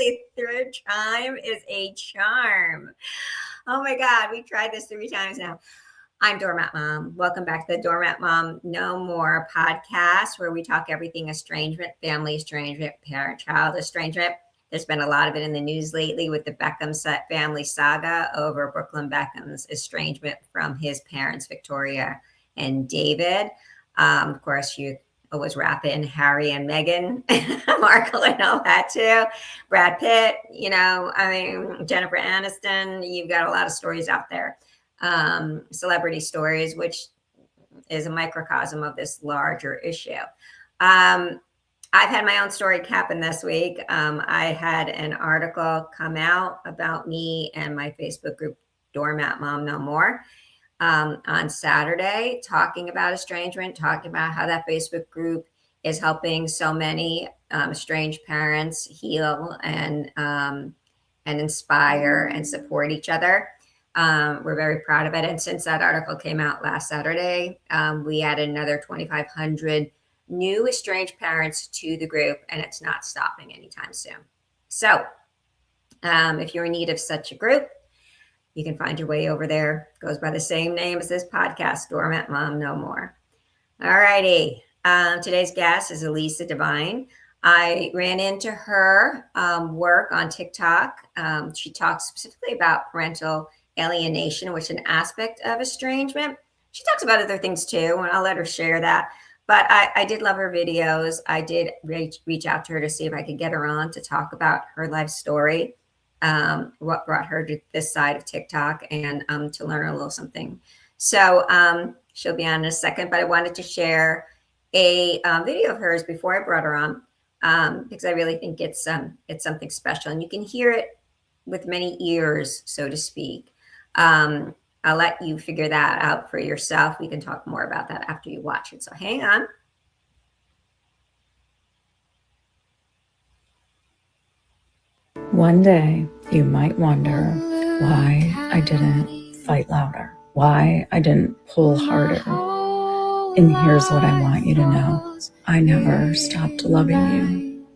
Hopefully third time is a charm. Oh my God, we tried this 3 times now. I'm Doormat Mom. Welcome back to the Doormat Mom No More podcast, where we talk everything estrangement, family estrangement, parent-child estrangement. There's been a lot of it in the news lately with the Beckham family saga over Brooklyn Beckham's estrangement from his parents, Victoria and David. Of course, you always wrap in Harry and Meghan Markle and all that too. Brad Pitt, Jennifer Aniston. You've got a lot of stories out there. Celebrity stories, which is a microcosm of this larger issue. I've had my own story happen this week. I had an article come out about me and my Facebook group, Doormat Mom No More, on Saturday, talking about estrangement, talking about how that Facebook group is helping so many estranged parents heal and inspire and support each other. We're very proud of it. And since that article came out last Saturday, we added another 2,500 new estranged parents to the group, and it's not stopping anytime soon. So if you're in need of such a group, you can find your way over there. It goes by the same name as this podcast, Doormat Mom No More. All righty. Today's guest is Alisa Divine. I ran into her work on TikTok. She talks specifically about parental alienation, which is an aspect of estrangement. She talks about other things too, and I'll let her share that. But I did love her videos. I did reach out to her to see if I could get her on to talk about her life story, what brought her to this side of TikTok, and to learn a little something. So she'll be on in a second, but I wanted to share a video of hers before I brought her on, because I really think it's something special, and you can hear it with many ears, so to speak. I'll let you figure that out for yourself. We can talk more about that after you watch it. So hang on. One day you might wonder why I didn't fight louder, why I didn't pull harder. And here's what I want you to know. I never stopped loving you.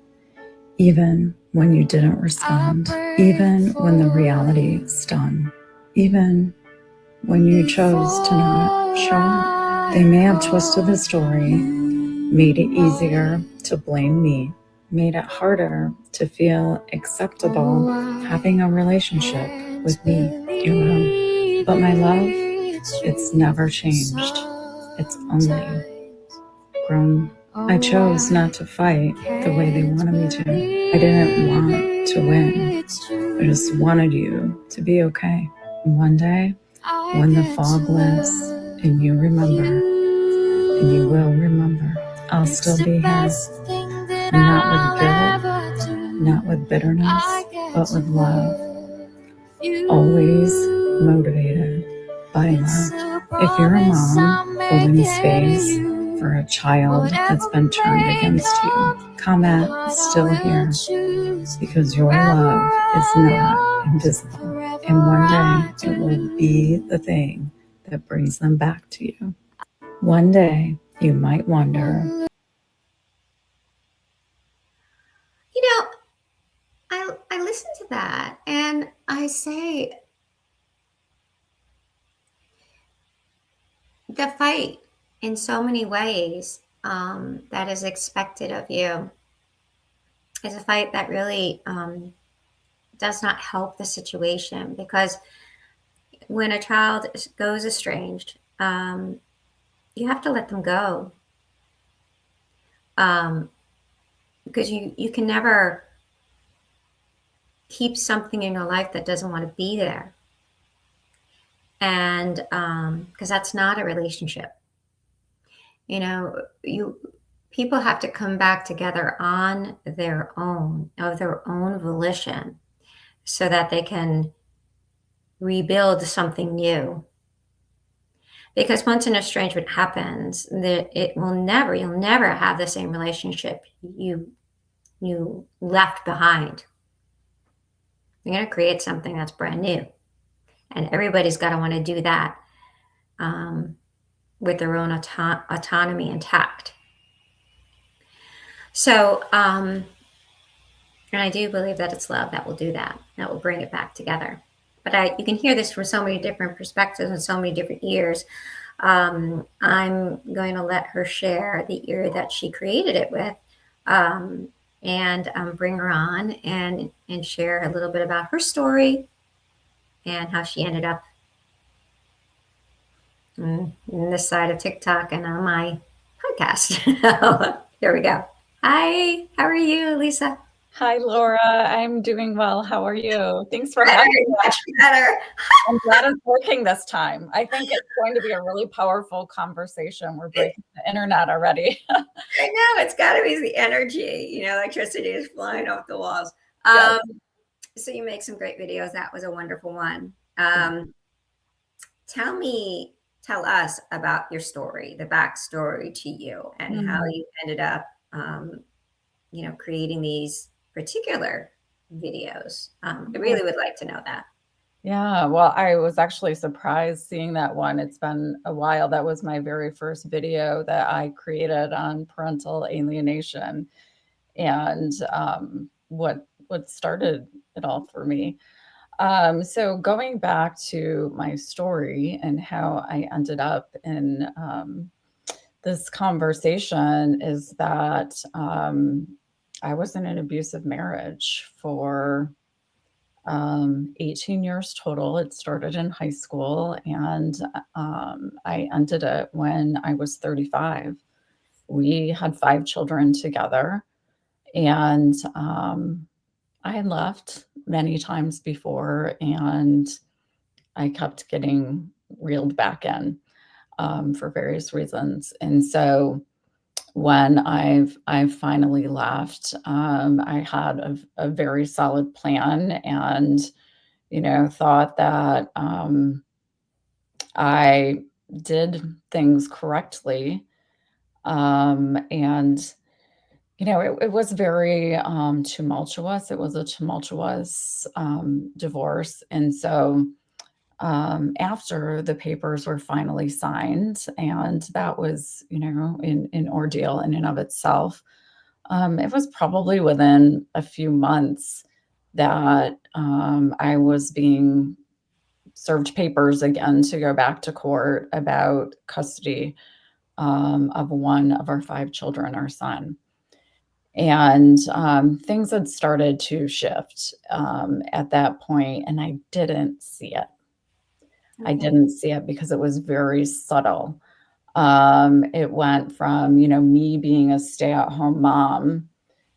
Even when you didn't respond, even when the reality stunned, even when you chose to not show up. They may have twisted the story, made it easier to blame me, made it harder to feel acceptable having a relationship with me, your mom. But my love, it's never changed. It's only grown. I chose not to fight the way they wanted me to. I didn't want to win. I just wanted you to be okay. And one day, when the fog lifts and you remember, and you will remember, I'll still be here. Not with guilt, not with bitterness, but with love. Always motivated by love. If you're a mom holding space for a child that's been turned against you, comment still here, because your love is not invisible. And one day it will be the thing that brings them back to you. One day you might wonder. I listen to that and I say, the fight in so many ways that is expected of you is a fight that really does not help the situation, because when a child goes estranged, you have to let them go, because you can never keep something in your life that doesn't want to be there. And because that's not a relationship. People have to come back together on their own, of their own volition, so that they can rebuild something new. Because once an estrangement happens, you'll never have the same relationship you left behind. You're going to create something that's brand new. And everybody's got to want to do that with their own autonomy intact. So, and And I do believe that it's love that will do that, that will bring it back together. But you can hear this from so many different perspectives and so many different ears. I'm going to let her share the ear that she created it with, um, and bring her on and share a little bit about her story and how she ended up in this side of TikTok and on my podcast. Here we go. Hi, how are you, Lisa? Hi, Laura. I'm doing well. How are you? Thanks for Better, having me. much better. I'm glad it's working this time. I think it's going to be a really powerful conversation. We're breaking the internet already. I know it's got to be the energy. Electricity is flying off the walls. Yeah. Um, so you make some great videos. That was a wonderful one. Tell me, tell us about your story, the backstory to you, and how Mhm. you ended up, creating these particular videos. I really would like to know that. Yeah, well, I was actually surprised seeing that one. It's been a while. That was my very first video that I created on parental alienation and what started it all for me. So going back to my story and how I ended up in this conversation is that I was in an abusive marriage for 18 years total. It started in high school and I ended it when I was 35. We had 5 children together and I had left many times before and I kept getting reeled back in for various reasons. And so when I've finally left, I had a very solid plan and thought that I did things correctly. And it was very tumultuous. It was a tumultuous divorce. And so after the papers were finally signed, and that was, an ordeal in and of itself, it was probably within a few months that I was being served papers again to go back to court about custody of one of our 5 children, our son. And things had started to shift at that point, and I didn't see it. I Okay. didn't see it because it was very subtle. It went from, me being a stay-at-home mom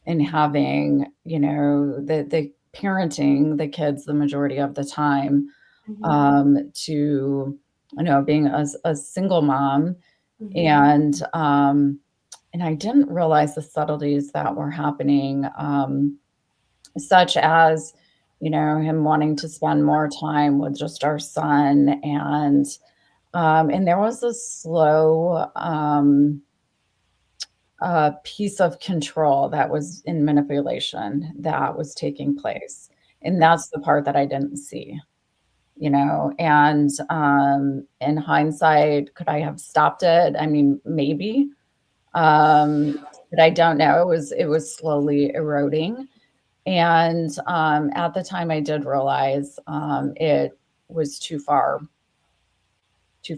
and having, the parenting the kids the majority of the time, Hmm. to, being a single mom Hmm. and I didn't realize the subtleties that were happening, such as, him wanting to spend more time with just our son and there was a slow, piece of control that was in manipulation that was taking place, and Right. that's the part that I didn't see, and, in hindsight, could I have stopped it? I mean, maybe, but I don't know. It was slowly eroding, and, at the time, I did realize, it was too How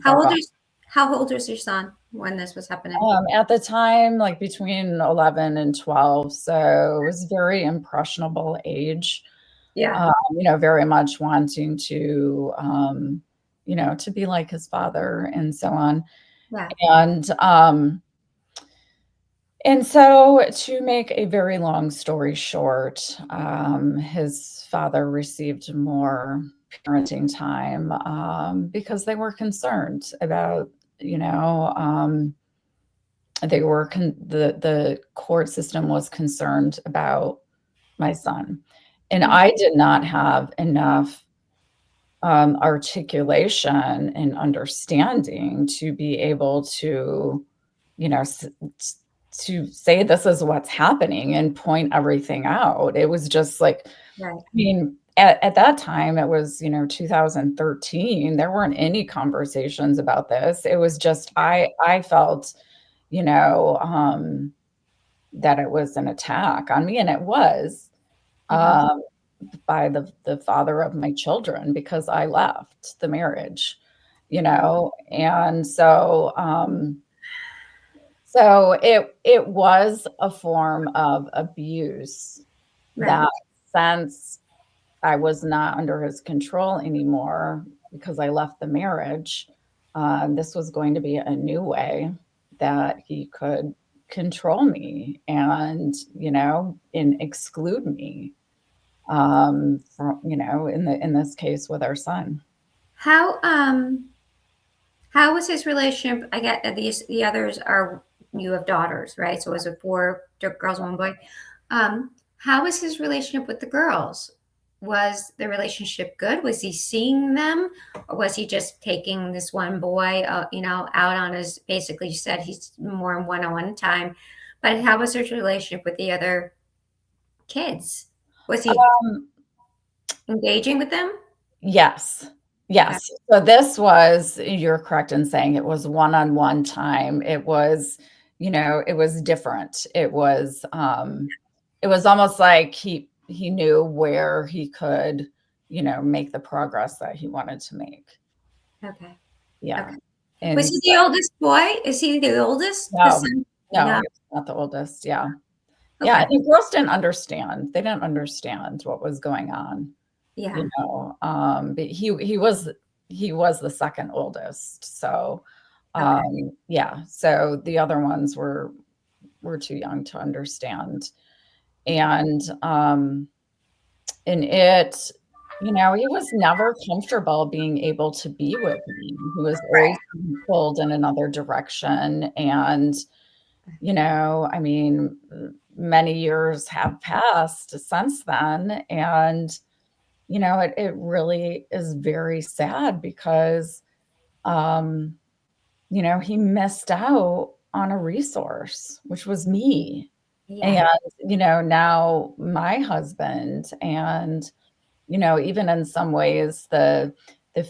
far old gone. is how old was your son when this was happening? At the time, like between 11 and 12, so it was very impressionable age, Yeah. very much wanting to be like his father and so on. Yeah. And, um, and so to make a very long story short, his father received more parenting time, because they were concerned about, you know, the court system was concerned about my son, and Mhm. I did not have enough articulation and understanding to be able to, you know, to say this is what's happening and point everything out. It was just like, Right. I mean, at that time, it was, 2013. There weren't any conversations about this. It was just I felt, that it was an attack on me, and it was. Mhm. um, by the father of my children because I left the marriage, and so it was a form of abuse Right. that since I was not under his control anymore because I left the marriage, this was going to be a new way that he could control me and exclude me from, in this case with our son. How was his relationship? I get that the others are, you have daughters, right? So was it four girls, one boy? How was his relationship with the girls? Was the relationship good? Was he seeing them, or was he just taking this one boy, out on his? Basically, you said he's more in one-on-one time, but how was his relationship with the other kids? Was he Um, engaging with them? yes. Okay. Yes. So this was, you're correct in saying it was one-on-one time. It was different. It was almost like he knew where he could, make the progress that he wanted to make. Okay. Yeah. Okay. Was And he so the oldest boy? Is he the oldest? The no, son? no, No. he was not the oldest. Yeah. Yeah, Okay. and the girls didn't understand. They didn't understand what was going on, Yeah. but he was the second oldest. So, Okay. yeah, so the other ones were too young to understand. And he was never comfortable being able to be with me. He was always Right. being pulled in another direction. And, I mean, many years have passed since then. And, it really is very sad because, um, he missed out on a resource, which was me. Yeah. And, now my husband and, even in some ways, the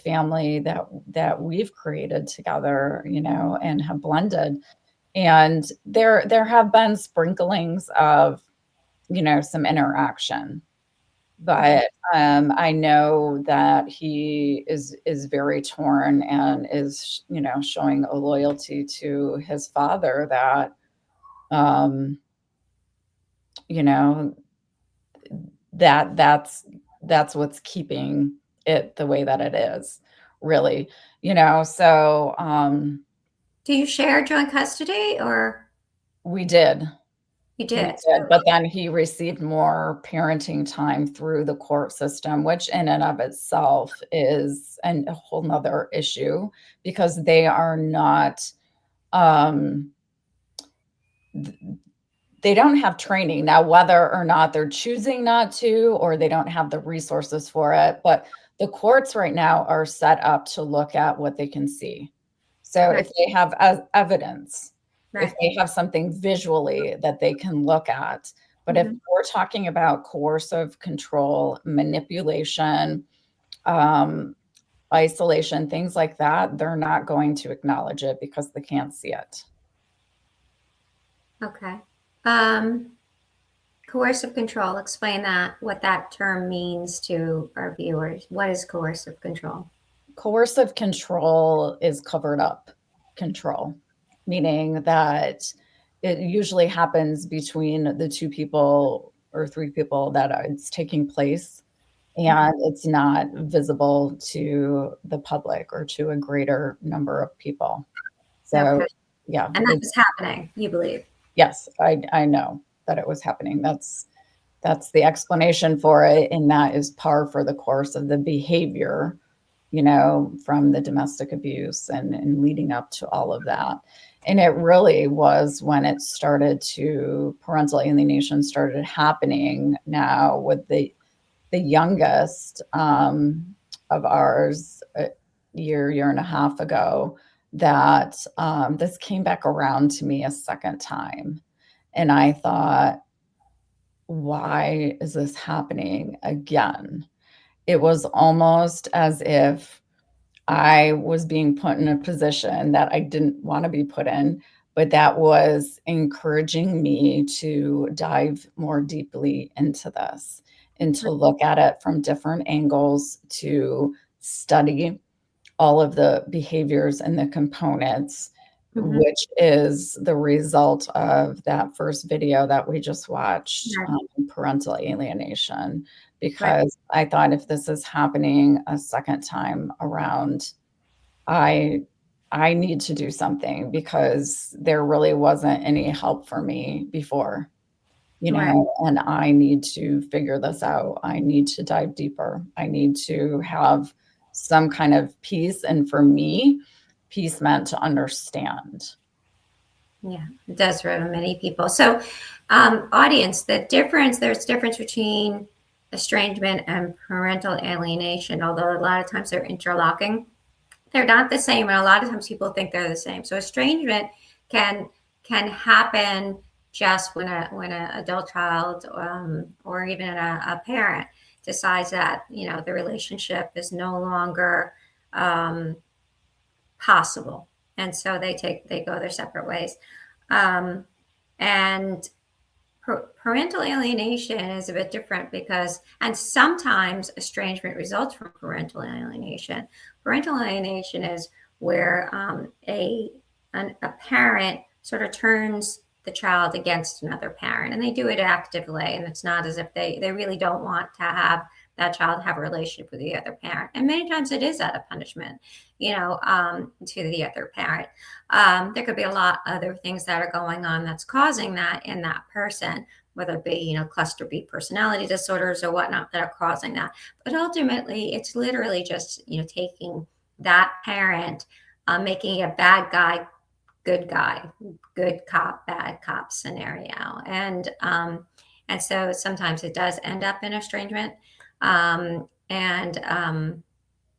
family that we've created together, and have blended. And there have been sprinklings of, some interaction, Okay. but I know that he is very torn and is, showing a loyalty to his father that, um, you know, that's what's keeping it the way that it is, really, so, Do you share joint custody, or we did. you We did? did, but then he received more parenting time through the court system, which in and of itself is a whole 'nother issue because they are not, um, they don't have training. Now, whether or not they're choosing not to, or they don't have the resources for it, but the courts right now are set up to look at what they can see. So Right. if they have evidence, if Right. they have something visually that they can look at, but if Mhm. we're talking about coercive control, manipulation, um, isolation, things like that, they're not going to acknowledge it because they can't see it. Okay. Um, Coercive control. Explain that, what that term means to our viewers. What is coercive control? Coercive control is covered up control, meaning that it usually happens between the two people or three people that it's taking place, Mhm. and it's not visible to the public or to a greater number of people. Okay. So, yeah, And that is happening, you believe? yes, I know that it was happening. That's the explanation for it, and that is par for the course of the behavior, from the domestic abuse and leading up to all of that. And it really was when it started to parental alienation started happening now with the youngest of ours a year and a half ago that this came back around to me a second time. And I thought, why is this happening again? It was almost as if I was being put in a position that I didn't want to be put in, but that was encouraging me to dive more deeply into this and to look at it from different angles, to study all of the behaviors and the components, Mhm. which is the result of that first video that we just watched, Right. parental alienation. Right. Because I thought, if this is happening a second time around, I I need to do something, because there really wasn't any help for me before, Right. and I need to figure this out. I need to dive deeper. I need to have some kind of peace. And for me, peace meant to understand. Yeah, it does for many people. So, audience, there's difference between estrangement and parental alienation, although a lot of times they're interlocking. They're not the same, and a lot of times people think they're the same. So estrangement can can happen just when a adult child, or even a parent decides that the relationship is no longer um, possible, and so they go their separate ways. Um, and parental alienation is a bit different, and sometimes estrangement results from parental alienation. Parental alienation is where a parent sort of turns the child against another parent, and they do it actively, and it's not as if they really don't want to have that child have a relationship with the other parent. And many times it is out of punishment, to the other parent. There could be a lot other things that are going on that's causing that in that person, whether it be, cluster B personality disorders or whatnot that are causing that. But ultimately, it's literally just, taking that parent, making a bad guy, good cop, bad cop scenario. And so sometimes it does end up in estrangement. And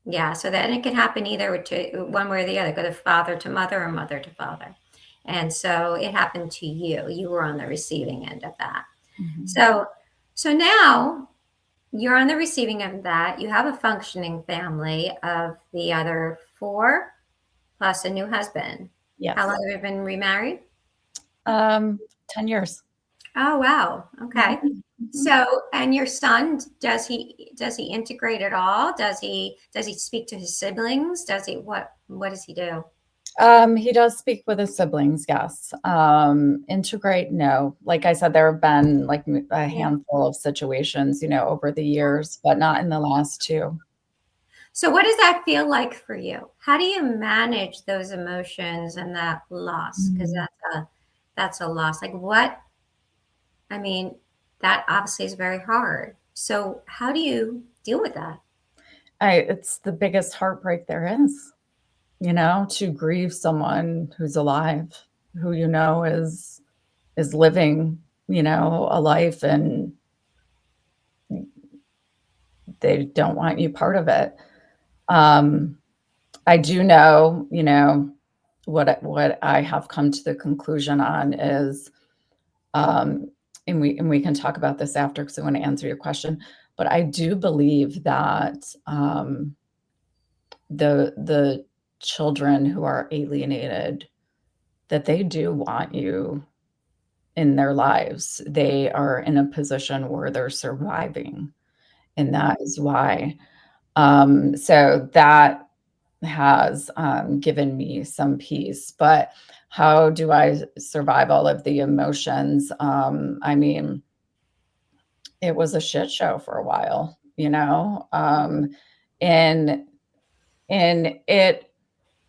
Yeah, so then it could happen either to one way or the other, go to father to mother or mother to father. And so it happened to you. You were on the receiving end of that. Mhm. So so now you're on the receiving end of that. You have a functioning family of the other four plus a new husband. How long Yes. have you been remarried? 10 years. Oh wow. Okay. Mhm, mhm. So, and your son, does he integrate at all? Does he speak to his siblings? What does he do? He does speak with his siblings, yes. Integrate, no. Like I said, there have been like a Yeah. handful of situations, over the years, but not in the last two. So what does that feel like for you? How do you manage those emotions and that loss? Because Mhm. that's a loss. Like what, I mean, that obviously is very hard. So how do you deal with that? It's the biggest heartbreak there is, to grieve someone who's alive, who is living, a life, and they don't want you part of it. Um, I do know, what I have come to the conclusion on is, um, and we can talk about this after, because I want to answer your question. But I do believe that, the children who are alienated, that they do want you in their lives. They are in a position where they're surviving, and that is why. So that has, given me some peace. But how do I survive all of the emotions? I mean, it was a shit show for a while, and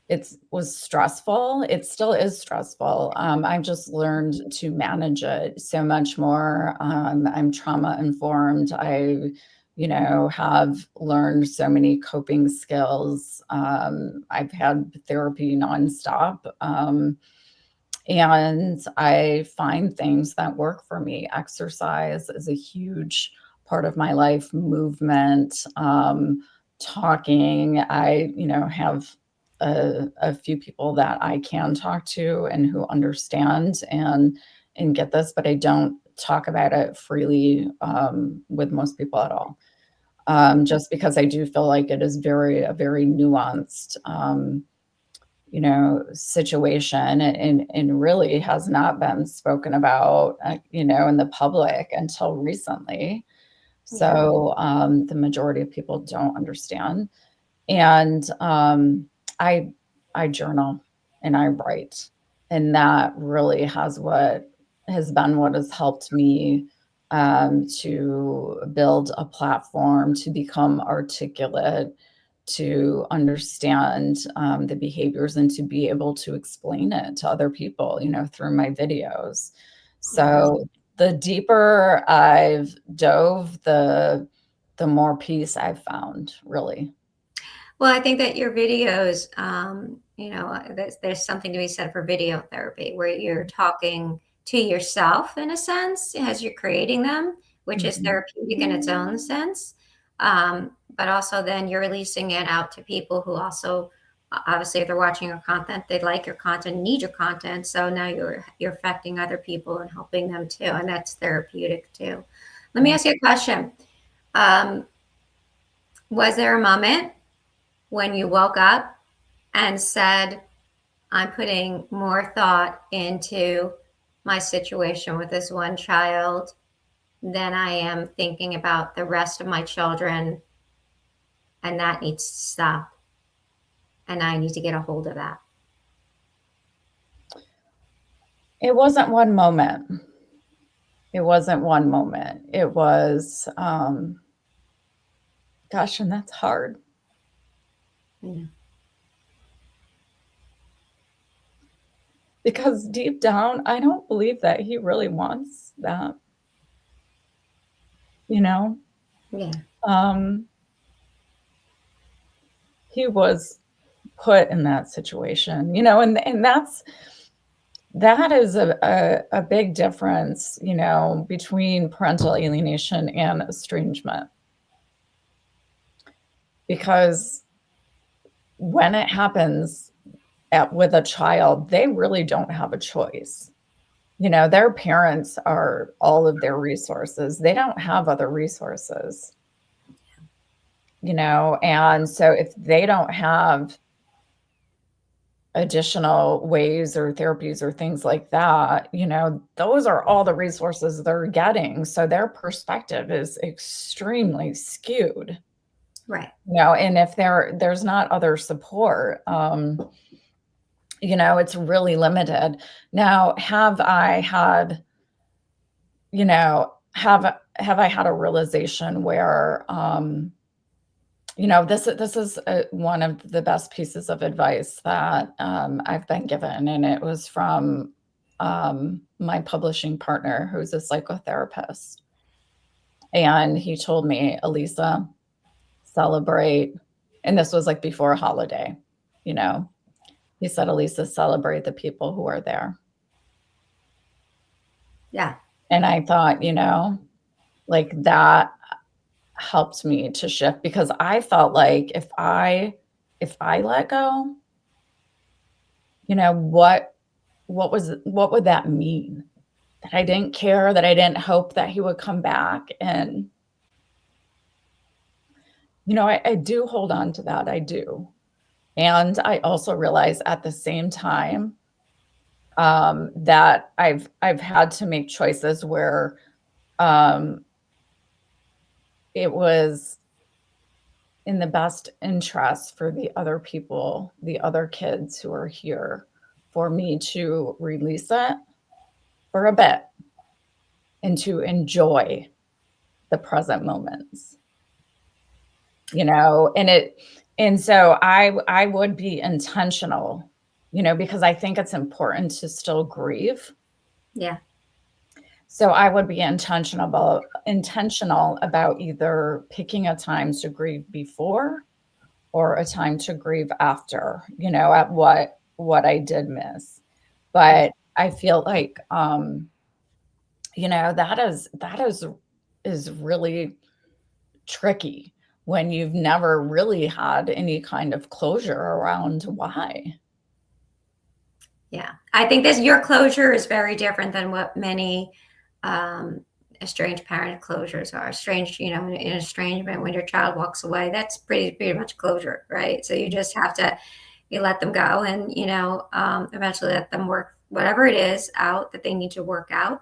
it was stressful. It still is stressful. I've just learned to manage it so much more. I'm trauma informed. Have learned so many coping skills. I've had therapy nonstop. And I find things that work for me. Exercise is a huge part of my life, movement, talking. I, have a few people that I can talk to and who understand and get this, but I don't talk about it freely, with most people at all. Just because I do feel like it is a very nuanced, situation, and really has not been spoken about, in the public until recently. Yeah. So the majority of people don't understand. And I I journal and I write, and that really has been what has helped me to build a platform, to become articulate, to understand the behaviors, and to be able to explain it to other people, through my videos. Yeah. So the deeper I've dove, the more peace I've found, really. Well, I think that your videos, there's something to be said for video therapy where you're talking to yourself in a sense as you're creating them, which is Mhm. therapeutic in its own sense. But also then you're releasing it out to people who also, obviously, if they're watching your content, they like your content, need your content. So now you're affecting other people and helping them too, and that's therapeutic too. Let me Yeah. ask you a question. Um, was there a moment when you woke up and said, I'm putting more thought into my situation with this one child than I am thinking about the rest of my children, and that needs to stop, and I need to get a hold of that? It wasn't one moment. It wasn't one moment. It was, gosh, and that's hard Yeah. because deep down, I don't believe that he really wants that, you know? Yeah. Um, he was put in that situation, and that is a big difference, between parental alienation and estrangement. Because when it happens with a child, they really don't have a choice. Their parents are all of their resources. They don't have other resources, and so if they don't have additional ways or therapies or things like that, those are all the resources they're getting. So their perspective is extremely skewed, Right. and if there's not other support, it's really limited. Now, have I had a realization where, this is one of the best pieces of advice that I've been given, and it was from my publishing partner, who's a psychotherapist, and he told me, Alisa, celebrate, and this was like before a holiday, you know, he said, Alisa, celebrate the people who are there. Yeah. And I thought, like that helped me to shift because I felt like if I let go, what would that mean? That I didn't care, that I didn't hope that he would come back. And I do hold on to that. I do. And I also realize at the same time that I've had to make choices where um, it was in the best interest for the other people, the other kids who are here, for me to release it for a bit and to enjoy the present moments, and so I would be intentional, because I think it's important to still grieve. Yeah. So I would be intentional about either picking a time to grieve before or a time to grieve after, at what I did miss. Yeah. But I feel like that is really tricky when you've never really had any kind of closure around why. Yeah. I think this your closure is very different than what many um, estranged parent closures are. Estranged, in estrangement when your child walks away, that's pretty much closure, right? So you just have to, you let them go, and eventually let them work whatever it is out that they need to work out.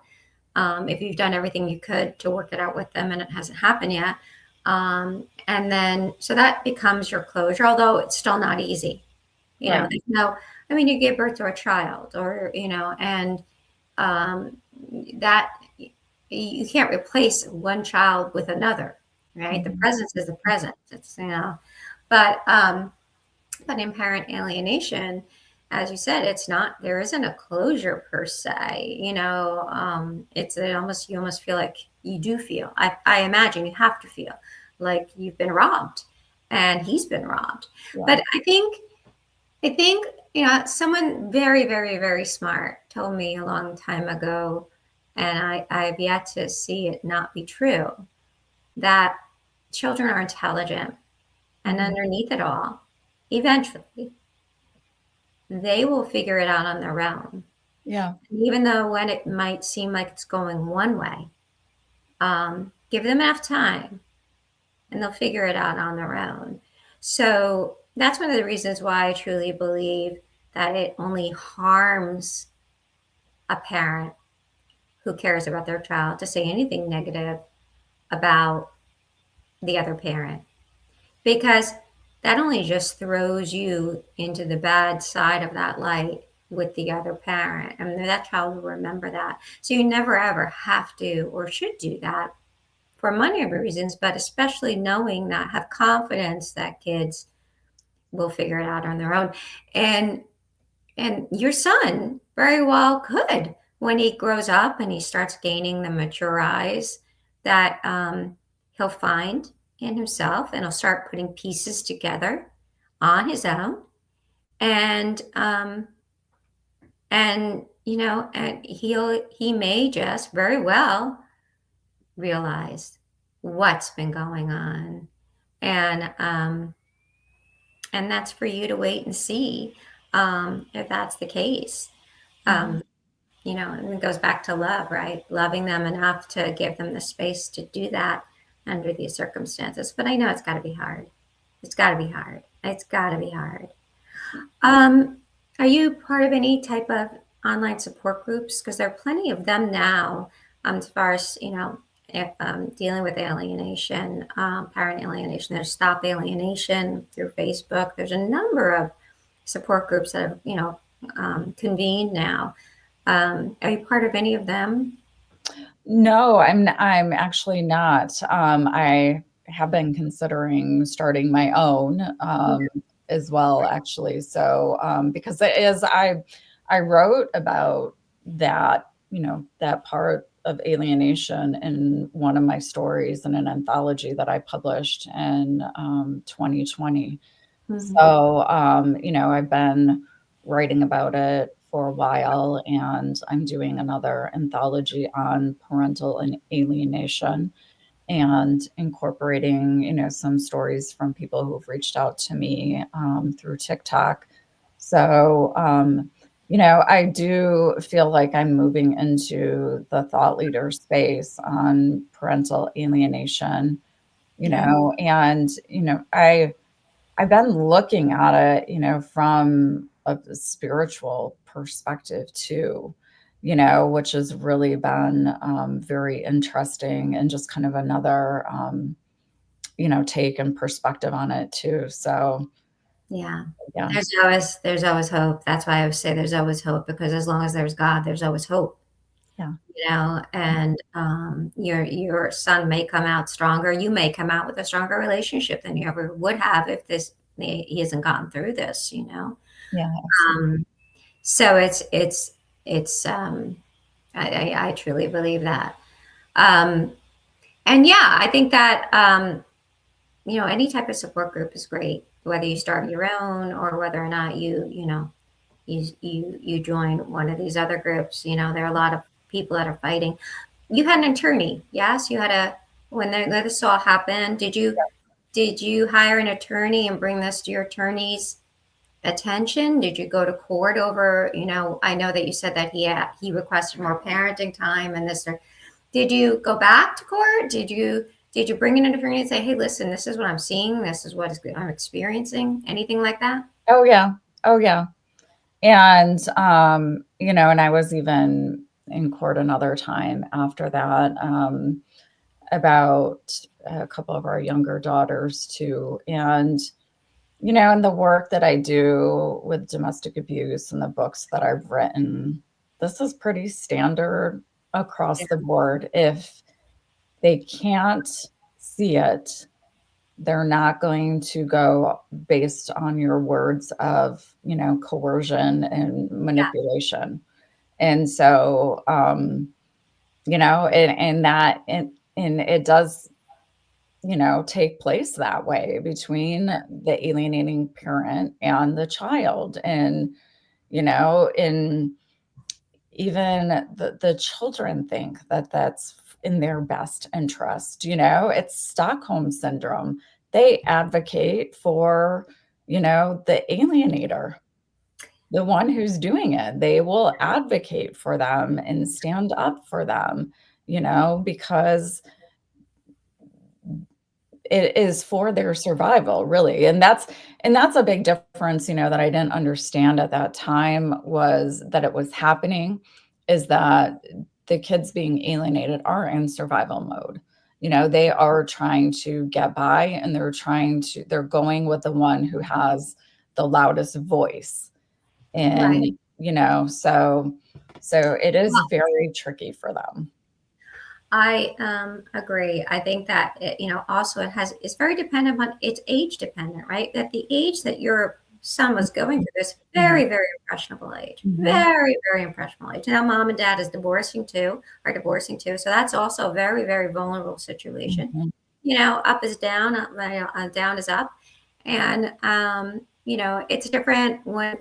If you've done everything you could to work it out with them and it hasn't happened yet, and then so that becomes your closure, although it's still not easy. Right. There's no, I mean, you gave birth to a child, or and um, that you can't replace one child with another, right? The Mhm. presence is the present. It's but in parent alienation, as you said, it's not, there isn't a closure per se. You almost feel like you do feel. I imagine you have to feel like you've been robbed, and he's been robbed. Yeah. But I think, someone very, very, very smart told me a long time ago, and I've yet to see it not be true, that children are intelligent, and Mhm. underneath it all, eventually, they will figure it out on their own. Yeah. Even though when it might seem like it's going one way, give them enough time and they'll figure it out on their own. So that's one of the reasons why I truly believe that it only harms a parent who cares about their child to say anything negative about the other parent, because that only just throws you into the bad side of that light with the other parent. I mean, that child will remember that. So you never ever have to or should do that for many of reasons, but especially knowing that, have confidence that kids will figure it out on their own. And your son very well could, when he grows up and he starts gaining the mature eyes that he'll find in himself, and he'll start putting pieces together on his own. And and he may just very well realize what's been going on. And that's for you to wait and see, if that's the case. Mhm. um, and it goes back to love, right? Loving them enough to give them the space to do that under these circumstances. But I know it's got to be hard. It's got to be hard. It's got to be hard. Um, are you part of any type of online support groups? Because there are plenty of them now, as far as, dealing with alienation, parent alienation. There's Stop Alienation through Facebook. There's a number of support groups that have, convened now. Are you part of any of them? No, I'm actually not. I have been considering starting my own, as well, actually. So, because it is, I wrote about that, that part of alienation in one of my stories in an anthology that I published in 2020. Mhm. So, I've been writing about it for a while, and I'm doing another anthology on parental and alienation, and incorporating, some stories from people who've reached out to me through TikTok. So, I do feel like I'm moving into the thought leader space on parental alienation, Yeah. and, I've been looking at it, from a spiritual perspective too, which has really been very interesting, and just kind of another, take and perspective on it too. So, Yeah. yeah, There's always hope. That's why I would say there's always hope, because as long as there's God, there's always hope. yeah, And your son may come out stronger. You may come out with a stronger relationship than you ever would have if he hasn't gone through this. yeah, absolutely. Um, so it's I truly believe that. Um, and yeah, I think that any type of support group is great, whether you start your own or whether or not you join one of these other groups. There are a lot of people that are fighting. You had an attorney, yes? You had a when this all happened. Did you hire an attorney and bring this to your attorney's attention? Did you go to court over? I know that you said that he requested more parenting time and this. Did you go back to court? Did you bring in an attorney and say, "Hey, listen, this is what I'm seeing. This is what I'm experiencing"? Anything like that? Oh, yeah. Oh, yeah. And, and I was even in court another time after that, about a couple of our younger daughters too. And, in the work that I do with domestic abuse and the books that I've written, this is pretty standard across the board. If they can't see it, they're not going to go based on your words of, coercion and Yeah. manipulation. And so, and that, and it does, take place that way between the alienating parent and the child. And even the children think that that's in their best interest. It's Stockholm syndrome. They advocate for, the alienator, the one who's doing it. They will advocate for them and stand up for them, because it is for their survival, really. And that's a big difference, that I didn't understand at that time, was that it was happening, is that the kids being alienated are in survival mode. They are trying to get by, and they're going with the one who has the loudest voice. Right. And, so it is very tricky for them. I agree. I think that also it's very dependent on, it's age dependent, right? That the age that your son was going through this Mhm. very, very impressionable age, Mhm. very, very impressionable age. Now, mom and dad are divorcing too, so that's also a very, very vulnerable situation. Mhm. Up is down, down is up, and it's different when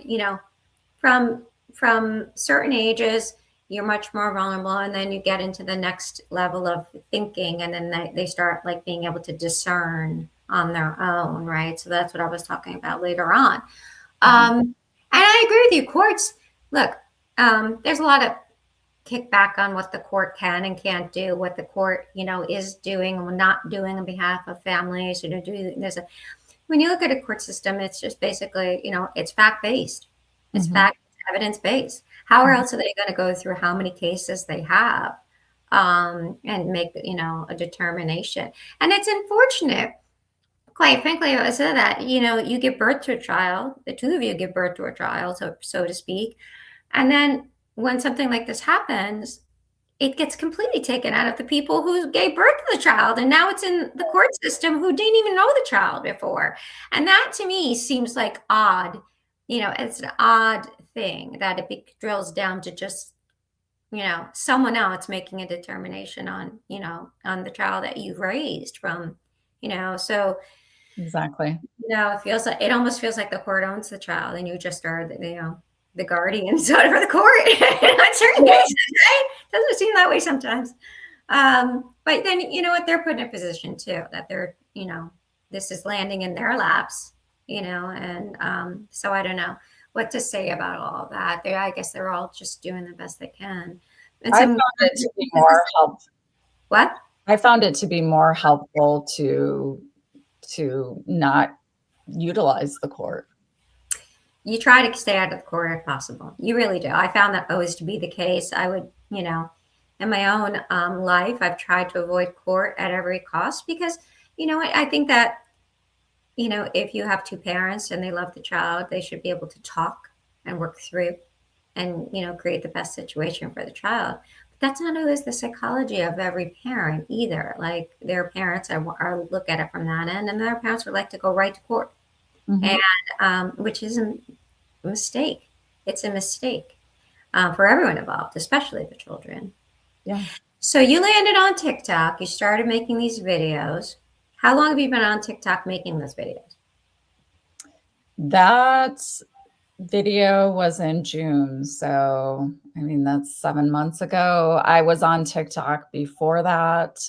from certain ages you're much more vulnerable, and then you get into the next level of thinking, and then they start like being able to discern on their own, right? So that's what I was talking about later on. Mhm. And I agree with you. Courts, look, there's a lot of kickback on what the court can and can't do, what the court is doing and not doing on behalf of families. When you look at a court system, it's just basically, it's fact based. It's Mhm. fact, evidence based. How Mhm. else are they going to go through how many cases they have, and make, a determination? And it's unfortunate, quite frankly, I said that, you give birth to a child, the two of you give birth to a child, so to speak. And then when something like this happens, it gets completely taken out of the people who gave birth to the child, and now it's in the court system who didn't even know the child before. And that to me seems like odd. It's an odd thing that it drills down to just someone else making a determination on on the child that you've raised from. So Exactly. it almost feels like the court owns the child, and you just are the guardian sort of the court in certain Yeah. cases, right? Doesn't it seem that way sometimes? But then you know what, they're put in a position too that they're this is landing in their laps, and so I don't know what to say about all of that. I guess they're all just doing the best they can. And I some found it to be because more help what I found it to be more helpful to not utilize the court. you try to stay out of the court if possible. You really do. I found that always to be the case. I would, in my own life, I've tried to avoid court at every cost because, I think that, if you have two parents and they love the child, they should be able to talk and work through and, create the best situation for the child. But that's not always the psychology of every parent either. Like their parents are look at it from that end, and their parents would like to go right to court, and Mhm. which is a mistake. It's a mistake for everyone involved, especially the children. Yeah. So you landed on TikTok. You started making these videos. How long have you been on TikTok making those videos? That video was in June, so, I mean, that's 7 months ago. I was on TikTok before that,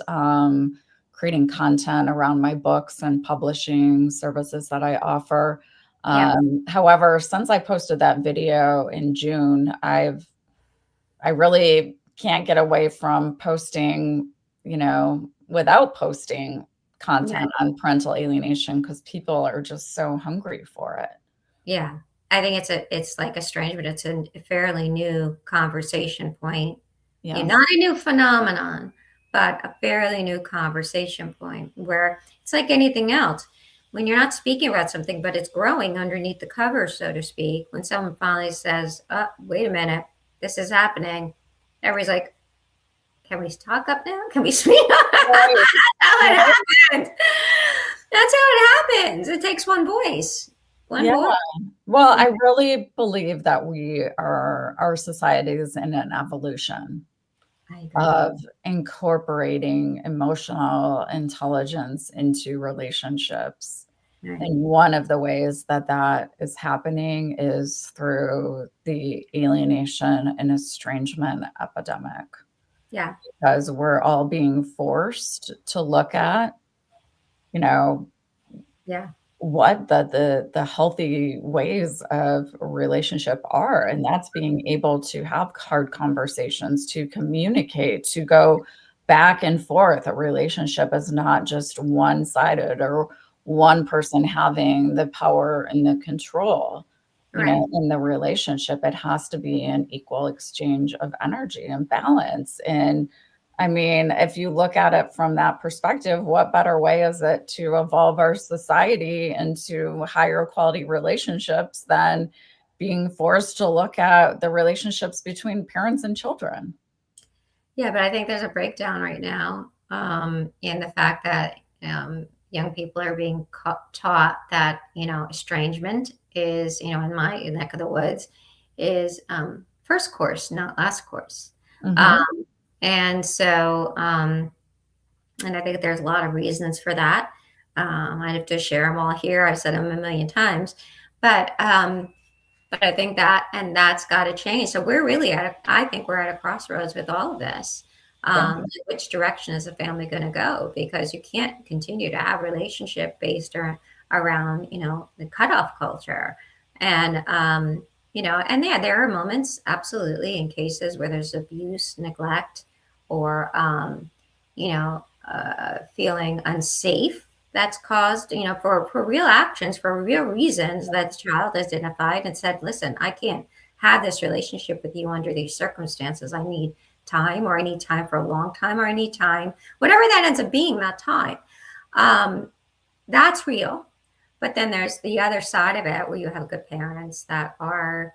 creating content around my books and publishing services that I offer. Yeah, However, since I posted that video in June, I really can't get away from posting, without posting yeah, content on parental alienation, because people are just so hungry for it. yeah. I think it's like estrangement. It's a fairly new conversation point. Yes. Not a new phenomenon, but a fairly new conversation point where it's like anything else. When you're not speaking about something, but it's growing underneath the cover, so to speak, when someone finally says, "Oh, wait a minute, this is happening," everybody's like, "Can we talk up now? Can we speak?" Right. That's how it Right. happens. That's how it happens. It takes one voice. One Yeah. voice. Well, I really believe that our society is in an evolution I agree. of incorporating emotional intelligence into relationships. Right. And one of the ways that that is happening is through the alienation and estrangement epidemic, Yeah. because we're all being forced to look at, you know, Yeah. what the healthy ways of a relationship are, and that's being able to have hard conversations, to communicate, to go back and forth. A relationship is not just one-sided or one person having the power and the control, Right. in the relationship. It has to be an equal exchange of energy and balance. And I mean, if you look at it from that perspective, what better way is it to evolve our society into higher quality relationships than being forced to look at the relationships between parents and children? Yeah, but I think there's a breakdown right now in the fact that young people are being taught that estrangement is in my neck of the woods is first course, not last course, Mhm. um, and so and I think there's a lot of reasons for that. I'd have to share them all here. I've said them a million times, but but I think that's got to change. So we're really I think we're at a crossroads with all of this. Yeah. Which direction is the family going to go? Because you can't continue to have relationship based around, the cutoff culture. And, and yeah, there are moments, absolutely, in cases where there's abuse, neglect, or, feeling unsafe that's caused, for real actions, for real reasons that the child has identified and said, listen, I can't have this relationship with you under these circumstances. I need time, or I need time for a long time, or I need time, whatever that ends up being, that time. Um, that's real. But then there's the other side of it where you have good parents that are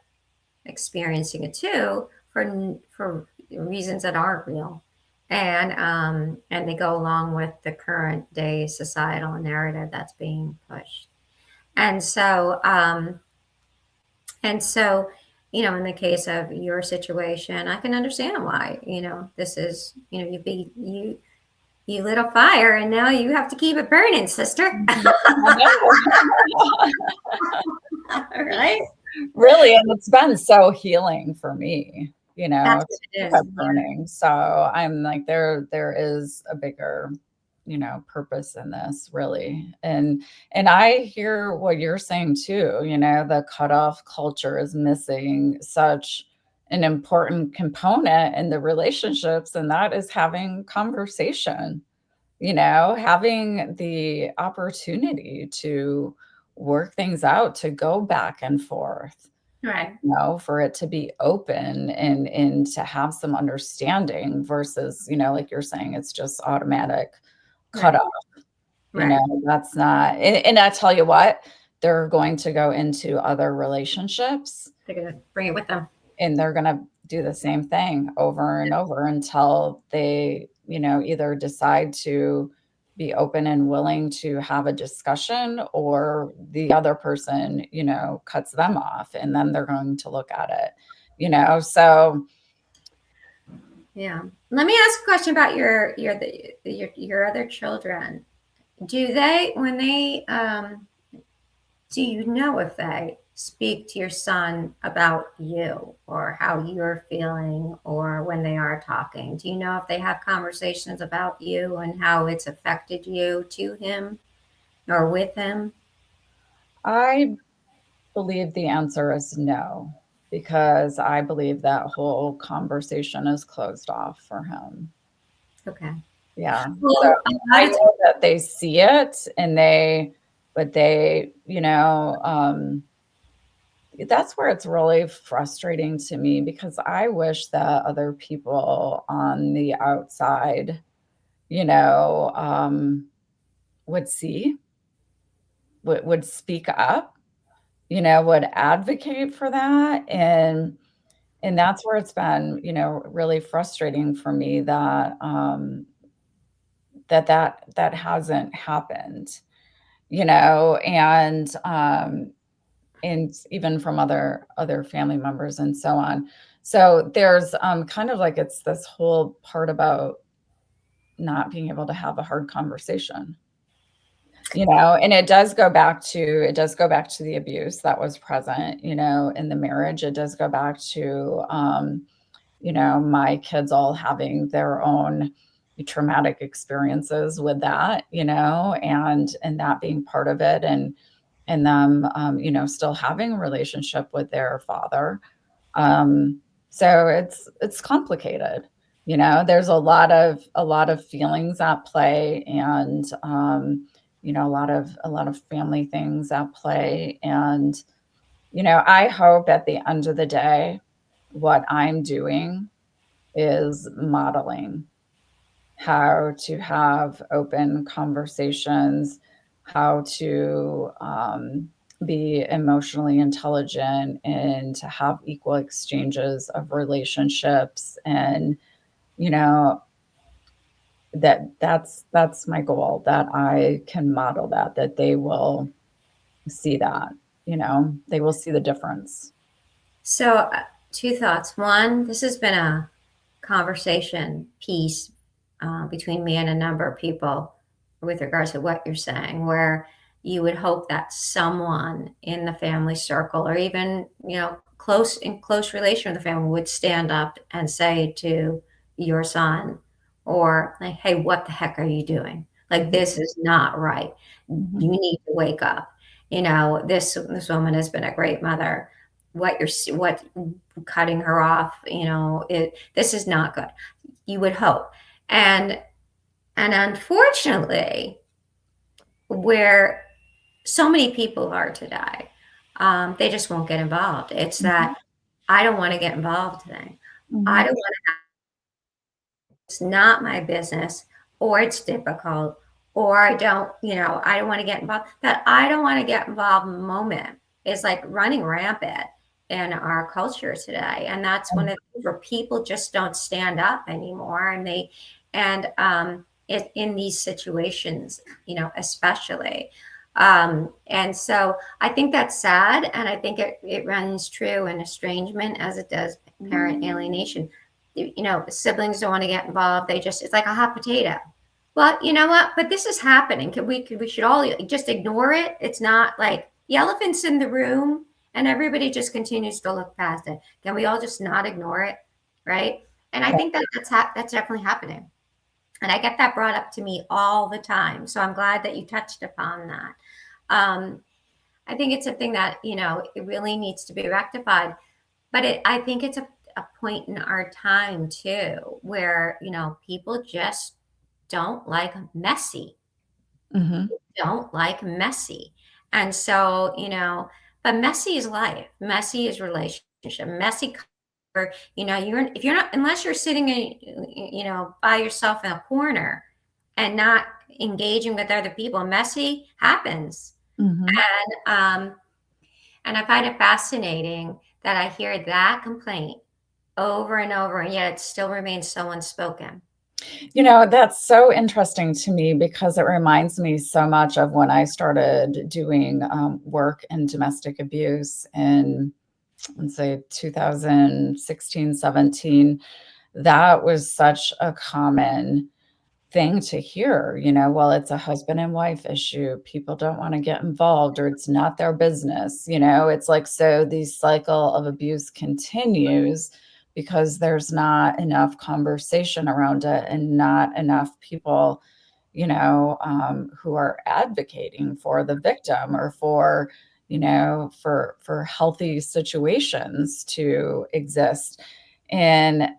experiencing it too for reasons that aren't real, and they go along with the current day societal narrative that's being pushed. And so and so in the case of your situation, I can understand why this is you lit a fire and now you have to keep it burning, sister. Mhm. I know. Right. Really, and it's been so healing for me, That's to what it keep is. it burning. So I'm like, there is a bigger, purpose in this, really. And I hear what you're saying too, the cutoff culture is missing such an important component in the relationships, and that is having conversation, having the opportunity to work things out, to go back and forth, Right. for it to be open and to have some understanding versus, like you're saying, it's just automatic Right. cutoff. Right. That's not, and I tell you what, they're going to go into other relationships They're gonna bring it with them. and they're gonna do the same thing over and over until they, either decide to be open and willing to have a discussion, or the other person, cuts them off, and then they're going to look at it, so Yeah. Let me ask a question about your other children. Do they when they do you know if they speak to your son about you or how you're feeling, or when they are talking? Do you know if they have conversations about you and how it's affected you to him or with him? I believe the answer is no, because I believe that whole conversation is closed off for him. Okay. Yeah. So Well, a I lot of know that they see it, and but they, That's where it's really frustrating to me because I wish that other people on the outside, you know, would see, would speak up, would advocate for that, and that's where it's been, really frustrating for me that, that hasn't happened, and even from other family members and so on. So there's, kind of like it's this whole part about not being able to have a hard conversation, and it does go back to the abuse that was present, in the marriage. It does go back to, my kids all having their own traumatic experiences with that, and that being part of it, and them, still having a relationship with their father. Um, so it's complicated. There's a lot of feelings at play, and a lot of family things at play, and I hope at the end of the day, what I'm doing is modeling how to have open conversations, how to, be emotionally intelligent, and to have equal exchanges of relationships. And, you know, that's my goal, that I can model that they will see that, they will see the difference. So, two thoughts. One, this has been a conversation piece between me and a number of people with regards to what you're saying, where you would hope that someone in the family circle, or even close relation with the family, would stand up and say to your son, or like, "Hey, what the heck are you doing? Like, this is not right. You Mhm. need to wake up." This woman has been a great mother. What cutting her off, this is not good. You would hope. And unfortunately, where so many people are today, they just won't get involved. It's Mhm. that I don't want to get involved thing. I Mhm. don't want to. It's not my business, or it's difficult, or I don't want to get involved. That I don't want to get involved moment is like running rampant in our culture today. And that's one of the things where people just don't stand up anymore. In these situations, especially. And so I think that's sad. And I think it runs true in estrangement as it does parent alienation. Siblings don't want to get involved. It's like a hot potato. Well, you know what? But this is happening. We should all just ignore it. It's not like the elephant's in the room and everybody just continues to look past it. Can we all just not ignore it? Right. And I think that's definitely happening. And I get that brought up to me all the time. So I'm glad that you touched upon that. Um, I think it's a thing that, it really needs to be rectified. But I think it's a point in our time too, where, people just don't like messy, Mhm. don't like messy. And so, but messy is life, messy is relationship, messy. If you're not, unless you're sitting by yourself in a corner and not engaging with other people, messy happens. Mhm. And and I find it fascinating that I hear that complaint over and over, and yet it still remains so unspoken. That's so interesting to me because it reminds me so much of when I started doing, work in domestic abuse in, let's say, 2016, 17. That was such a common thing to hear, well, it's a husband and wife issue. People don't want to get involved, or it's not their business. It's like, so the cycle of abuse continues because there's not enough conversation around it and not enough people, who are advocating for the victim, or for healthy situations to exist. And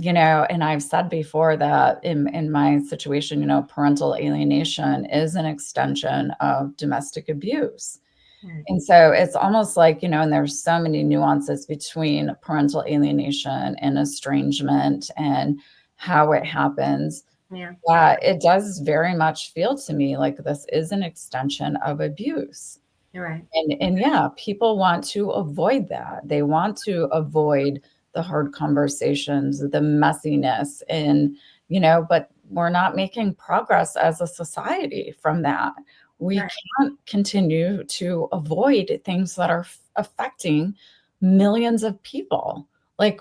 I've said before that in my situation, parental alienation is an extension of domestic abuse. Hmm. And so it's almost like, and there's so many nuances between parental alienation and estrangement and how it happens. Yeah. Yeah, it does very much feel to me like this is an extension of abuse. You're right. And yeah, people want to avoid that. They want to avoid the hard conversations, the messiness, and but we're not making progress as a society from that. We Right. can't continue to avoid things that are affecting millions of people. Like,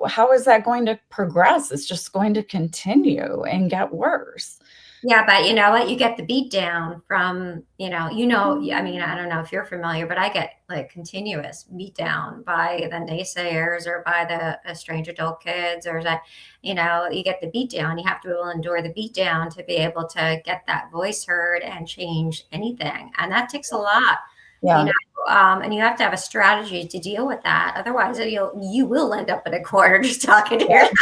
how is that going to progress? It's just going to continue and get worse. Yeah, but you know what? You get the beat down from, I mean, I don't know if you're familiar, but I get like continuous beat down by the naysayers or by the strange adult kids, or that, you get the beat down. You have to be able to endure the beat down to be able to get that voice heard and change anything. And that takes a lot, you Yeah. know, and you have to have a strategy to deal with that. Otherwise, you will end up in a corner just talking to yourself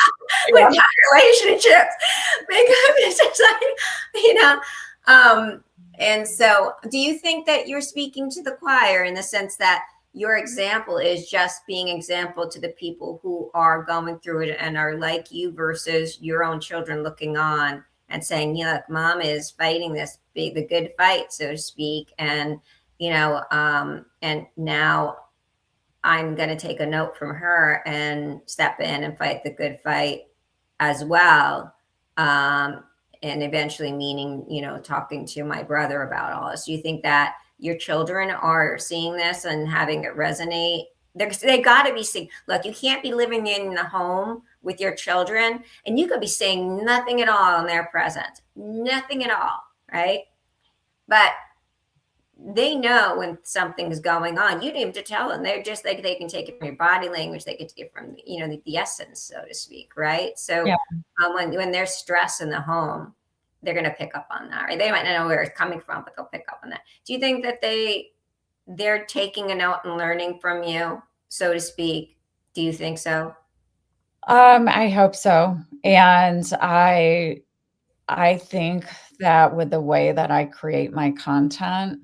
with Yeah. relationships because it's just like, you know. And so, do you think that you're speaking to the choir in the sense that your example is just being example to the people who are going through it and are like you versus your own children looking on and saying, look, mom is fighting this the good fight, so to speak, and now I'm going to take a note from her and step in and fight the good fight as well. And eventually meaning, talking to my brother about all this. Do you think that your children are seeing this and having it resonate? They got to be seeing, look, you can't be living in the home with your children and you could be saying nothing at all in their presence, nothing at all, right? But they know when something's going on. You don't have to tell them. They're just like, they can take it from your body language. They can take it from, the essence, so to speak. Right. So Yeah. when there's stress in the home, they're going to pick up on that. Right. They might not know where it's coming from, but they'll pick up on that. Do you think that they're taking a note and learning from you, so to speak? Do you think so? I hope so. And I think that with the way that I create my content,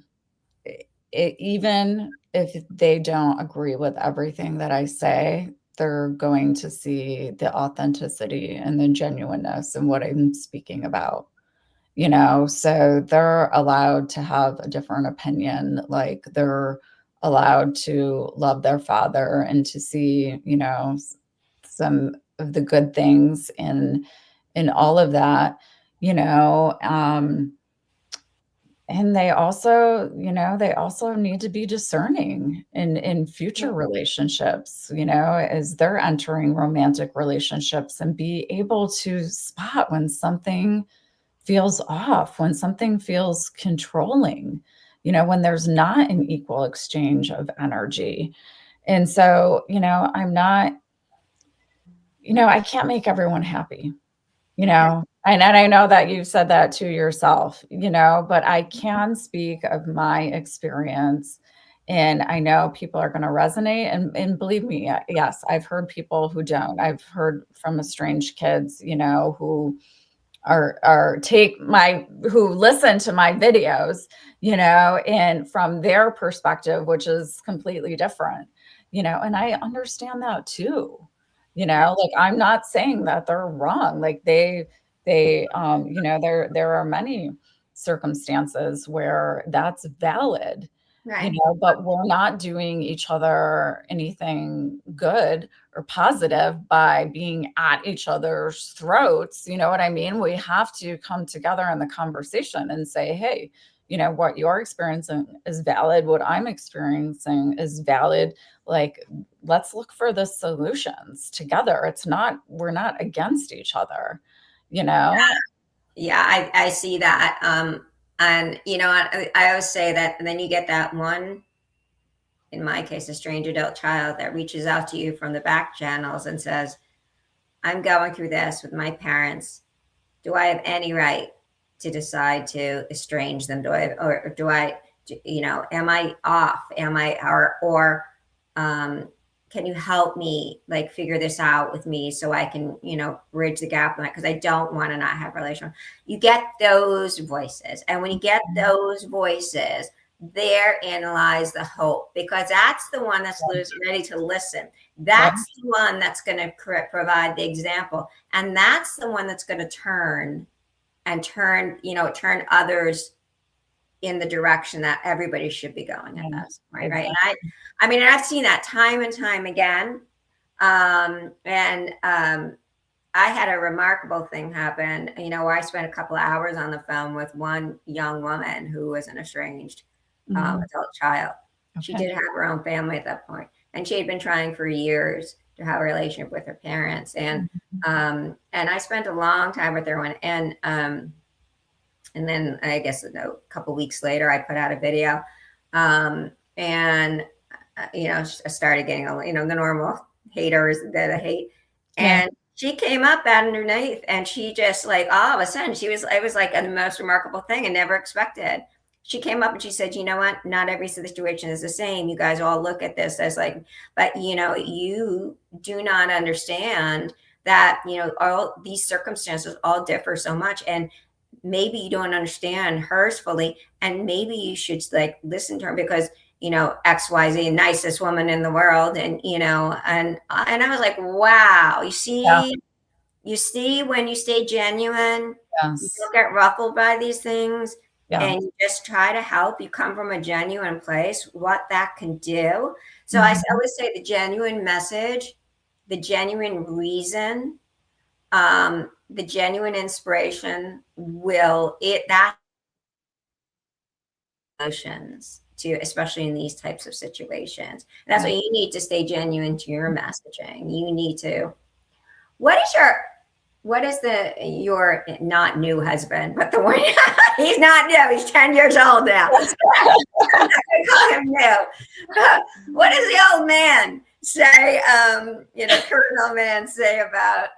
even if they don't agree with everything that I say, they're going to see the authenticity and the genuineness in what I'm speaking about. So they're allowed to have a different opinion. Like they're allowed to love their father and to see, some of the good things in all of that, you know. And they also need to be discerning in Yeah. future relationships, as they're entering romantic relationships and be able to spot when something feels off, when something feels controlling, when there's not an equal exchange of energy. And so, I can't make everyone happy, and I know that you've said that to yourself, but I can speak of my experience. And I know people are going to resonate. And believe me, yes, I've heard people who don't. I've heard from estranged kids, who who listen to my videos, and from their perspective, which is completely different, and I understand that too. Right. Like I'm not saying that they're wrong. Like there are many circumstances where that's valid, Right. but we're not doing each other anything good or positive by being at each other's throats. You know what I mean? We have to come together in the conversation and say, hey, what you're experiencing is valid. What I'm experiencing is valid. Like, let's look for the solutions together. We're not against each other, you know? Yeah, I see that. And I always say that, and then you get that one, in my case, a strange adult child that reaches out to you from the back channels and says, I'm going through this with my parents. Do I have any right to decide to estrange them? Or do I, am I off? Am I, um, can you help me like figure this out with me so I can, bridge the gap on that? Cause I don't want to not have a relationship. You get those voices. And when you get those voices, there lies the hope, because that's the one that's ready to listen. Right. That's the one that's going to provide the example. And that's the one that's going to turn others in the direction that everybody should be going at this point, right? Exactly. And I mean, I've seen that time and time again. I had a remarkable thing happen, where I spent a couple of hours on the phone with one young woman who was an estranged adult child. She Okay. did have her own family at that point, and she had been trying for years to have a relationship with her parents. And I spent a long time with her and then I guess a couple weeks later, I put out a video, and I started getting the normal haters that I hate, and she came up underneath, and she just, like, all of a sudden, it was like the most remarkable thing I never expected. She came up and she said, "You know what? Not every situation is the same. You guys all look at this as like, but you do not understand that all these circumstances all differ so much, and maybe you don't understand hers fully, and maybe you should like listen to her because XYZ, nicest woman in the world." And and I was like, wow, you see when you stay genuine, you Yes. don't get ruffled by these things, Yeah. and you just try to help, you come from a genuine place, what that can do. So I always say the genuine message, the genuine reason, the genuine inspiration that emotions to, especially in these types of situations. And that's why you need to stay genuine to your messaging. You need to, what is your not new husband, but the one, he's not new, he's 10 years old now. I'm not gonna call him new. What does the old man say, current old man say about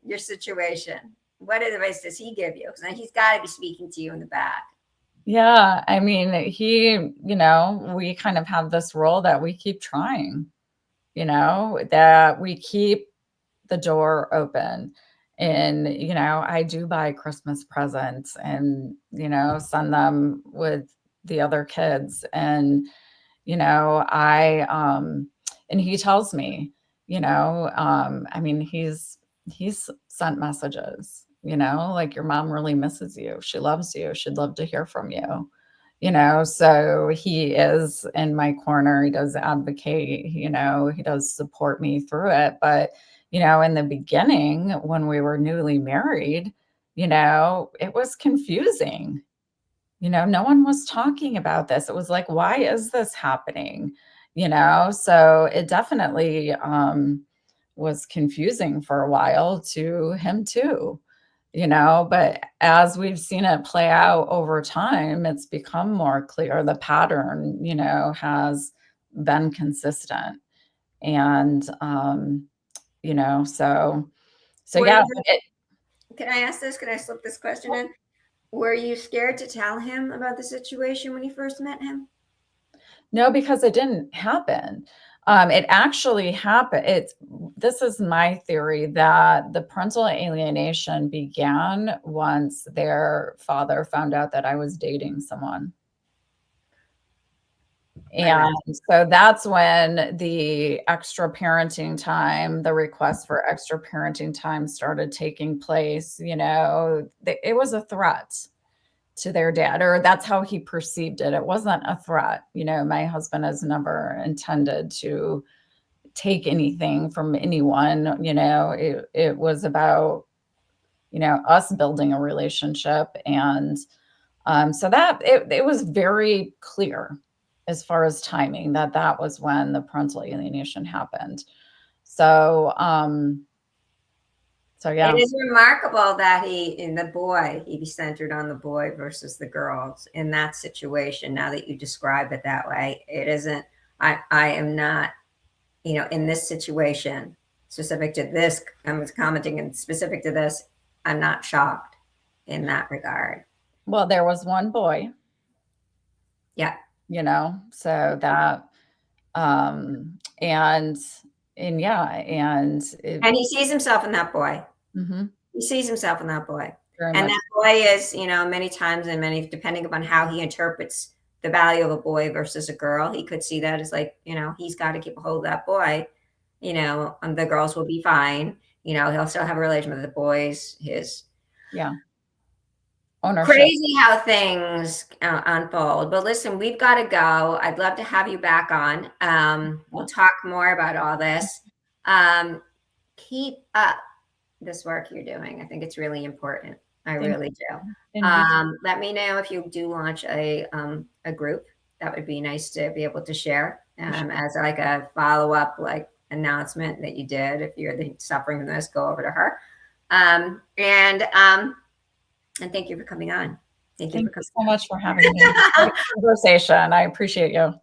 your situation? What advice does he give you? Because he's got to be speaking to you in the back. Yeah. I mean, we kind of have this role that we keep trying, that we keep the door open. And, I do buy Christmas presents and, send them with the other kids. And, and he tells me, I mean, he's sent messages, like your mom really misses you. She loves you. She'd love to hear from you. So he is in my corner. He does advocate, he does support me through it. But, in the beginning, when we were newly married, it was confusing. No one was talking about this. It was like, why is this happening? So it definitely was confusing for a while to him too, but as we've seen it play out over time, it's become more clear. The pattern, has been consistent. And, so Were yeah. you, can I ask this? Can I slip this question in? Were you scared to tell him about the situation when you first met him? No, because it didn't happen. It actually happened. This is my theory that the parental alienation began once their father found out that I was dating someone. And so that's when the extra parenting time, the request for extra parenting time started taking place. It was a threat to their dad, or that's how he perceived it. It wasn't a threat. My husband has never intended to take anything from anyone. It was about, us building a relationship. And so that it was very clear as far as timing that was when the parental alienation happened. So, yeah. It is remarkable that he be centered on the boy versus the girls in that situation. Now that you describe it that way, it isn't, I am not, in this situation specific to this, I'm commenting and specific to this, I'm not shocked in that regard. Well, there was one boy. Yeah. So that, and yeah, and he sees himself in that boy. Mhm. He sees himself in that boy. Very And much. that boy is, many times and depending upon how he interprets the value of a boy versus a girl. He could see that as like, he's got to keep a hold of that boy, and the girls will be fine. He'll still have a relation with the boys. His ownership. Crazy how things unfold. But listen, we've got to go. I'd love to have you back on. We'll talk more about all this. Keep up this work you're doing. I think it's really important. I really do. Let me know if you do launch a group. That would be nice to be able to share as like a follow-up like announcement that you did. If you're suffering from this, go over to her. And thank you for coming on. Thank you so much for having me. Conversation. I appreciate you.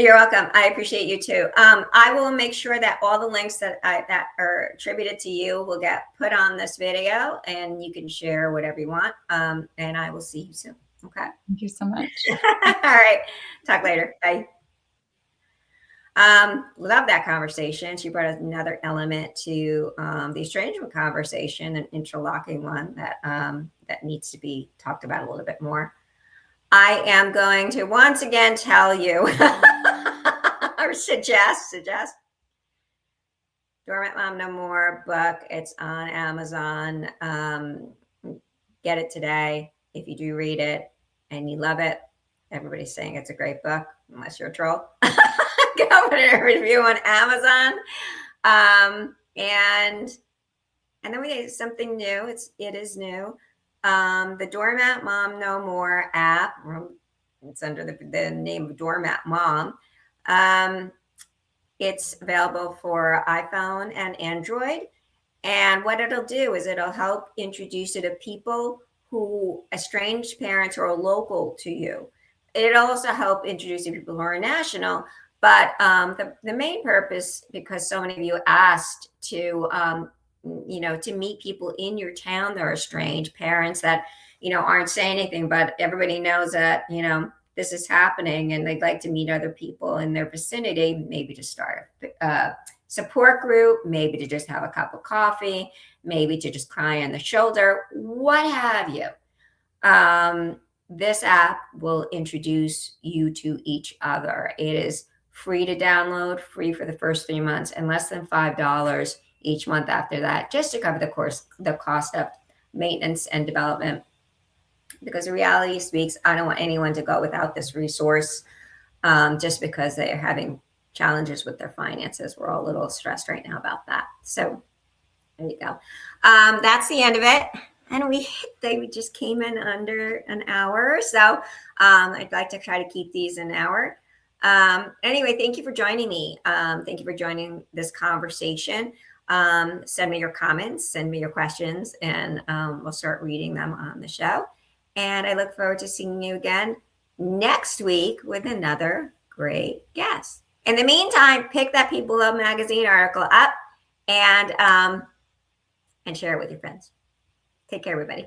You're welcome. I appreciate you too. I will make sure that all the links that are attributed to you will get put on this video, and you can share whatever you want. And I will see you soon. Okay. Thank you so much. All right. Talk later. Bye. Love that conversation. She brought another element to the estrangement conversation, an interlocking one that needs to be talked about a little bit more. I am going to once again tell you or suggest Doormat Mom No More book. It's on Amazon. Get it today. If you do read it and you love it, everybody's saying it's a great book, unless you're a troll. Go put a review on Amazon. And then we did something new. It is new. The Doormat Mom No More app. It's under the name of Doormat Mom. It's available for iPhone and Android. And what it'll do is it'll help introduce you to people who estranged parents are local to you. It'll also help introduce you to people who are national. But the main purpose, because so many of you asked to meet people in your town that are estranged parents that, aren't saying anything, but everybody knows that, this is happening and they'd like to meet other people in their vicinity, maybe to start a support group, maybe to just have a cup of coffee, maybe to just cry on the shoulder, what have you. This app will introduce you to each other. It is free to download, free for the first 3 months, and less than $5 each month after that, just to cover the cost of maintenance and development. Because the reality speaks, I don't want anyone to go without this resource just because they are having challenges with their finances. We're all a little stressed right now about that. So there you go. That's the end of it. And we just came in under an hour. So I'd like to try to keep these an hour. Anyway, thank you for joining me. Thank you for joining this conversation. Send me your comments, send me your questions, and we'll start reading them on the show. And I look forward to seeing you again next week with another great guest. In the meantime, pick that People Love Magazine article up and share it with your friends. Take care, everybody.